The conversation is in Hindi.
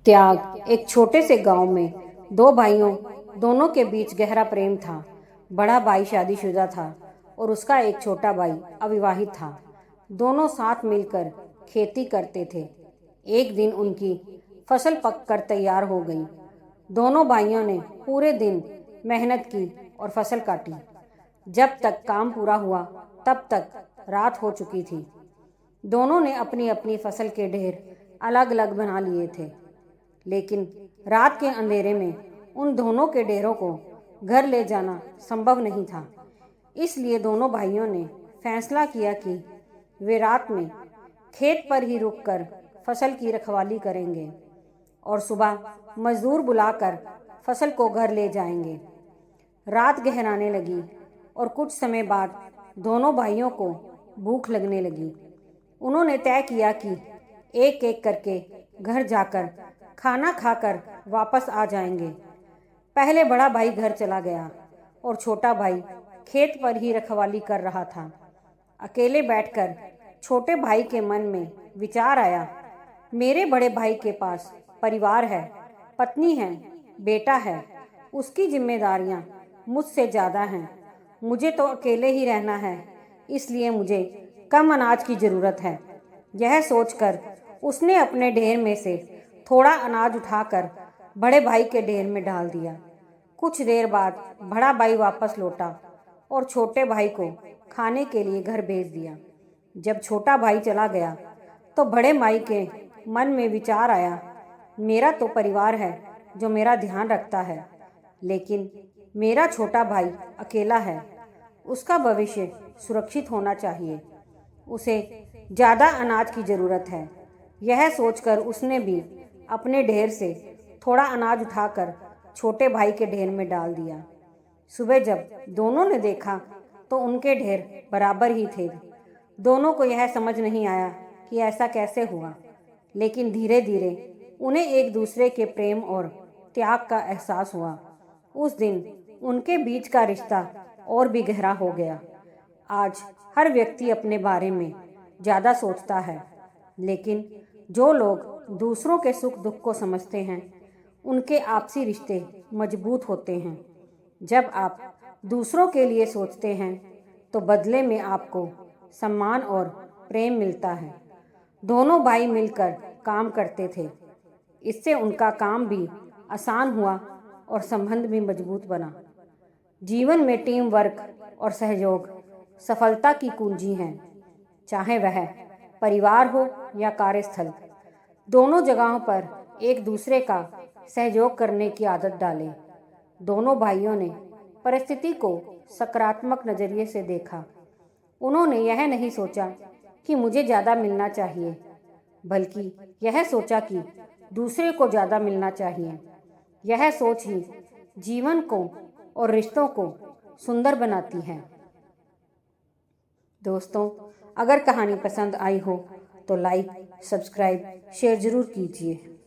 त्याग। एक छोटे से गांव में दो भाइयों दोनों के बीच गहरा प्रेम था। बड़ा भाई शादीशुदा था और उसका एक छोटा भाई अविवाहित था। दोनों साथ मिलकर खेती करते थे। एक दिन उनकी फसल पककर तैयार हो गई। दोनों भाइयों ने पूरे दिन मेहनत की और फसल काटी। जब तक काम पूरा हुआ तब तक रात हो चुकी थी। दोनों ने अपनी अपनी फसल के ढेर अलग अलग बना लिए थे, लेकिन रात के अंधेरे में उन दोनों के ढेरों को घर ले जाना संभव नहीं था। इसलिए दोनों भाइयों ने फैसला किया कि वे रात में खेत पर ही रुककर फसल की रखवाली करेंगे और सुबह मजदूर बुलाकर फसल को घर ले जाएंगे। रात गहराने लगी और कुछ समय बाद दोनों भाइयों को भूख लगने लगी। उन्होंने तय किया कि एक एक करके घर जाकर खाना खाकर वापस आ जाएंगे। पहले बड़ा भाई घर चला गया और छोटा भाई खेत पर ही रखवाली कर रहा था। अकेले बैठकर छोटे भाई के मन में विचार आया, मेरे बड़े भाई के पास परिवार है, पत्नी है, बेटा है, उसकी जिम्मेदारियां मुझसे ज़्यादा हैं। मुझे तो अकेले ही रहना है, इसलिए मुझे कम अनाज की ज़रूरत है। यह सोचकर उसने अपने ढेर में से थोड़ा अनाज उठाकर बड़े भाई के ढेर में डाल दिया। कुछ देर बाद बड़ा भाई वापस लौटा और छोटे भाई को खाने के लिए घर भेज दिया। जब छोटा भाई चला गया तो बड़े भाई के मन में विचार आया, मेरा तो परिवार है जो मेरा ध्यान रखता है, लेकिन मेरा छोटा भाई अकेला है। उसका भविष्य सुरक्षित होना चाहिए, उसे ज़्यादा अनाज की ज़रूरत है। यह सोचकर उसने भी अपने ढेर से थोड़ा अनाज उठाकर छोटे भाई के ढेर में डाल दिया। सुबह जब दोनों ने देखा तो उनके ढेर बराबर ही थे। दोनों को यह समझ नहीं आया कि ऐसा कैसे हुआ, लेकिन धीरे धीरे उन्हें एक दूसरे के प्रेम और त्याग का एहसास हुआ। उस दिन उनके बीच का रिश्ता और भी गहरा हो गया। आज हर व्यक्ति अपने बारे में ज़्यादा सोचता है, लेकिन जो लोग दूसरों के सुख दुख को समझते हैं उनके आपसी रिश्ते मजबूत होते हैं। जब आप दूसरों के लिए सोचते हैं तो बदले में आपको सम्मान और प्रेम मिलता है। दोनों भाई मिलकर काम करते थे, इससे उनका काम भी आसान हुआ और संबंध भी मजबूत बना। जीवन में टीम वर्क और सहयोग सफलता की कुंजी है। चाहे वह परिवार हो या कार्यस्थल, दोनों जगहों पर एक दूसरे का सहयोग करने की आदत डालें। दोनों भाइयों ने परिस्थिति को सकारात्मक नज़रिए से देखा। उन्होंने यह नहीं सोचा कि मुझे ज़्यादा मिलना चाहिए, बल्कि यह सोचा कि दूसरे को ज़्यादा मिलना चाहिए। यह सोच ही जीवन को और रिश्तों को सुंदर बनाती है। दोस्तों, अगर कहानी पसंद आई हो तो लाइक, सब्सक्राइब, शेयर ज़रूर कीजिए।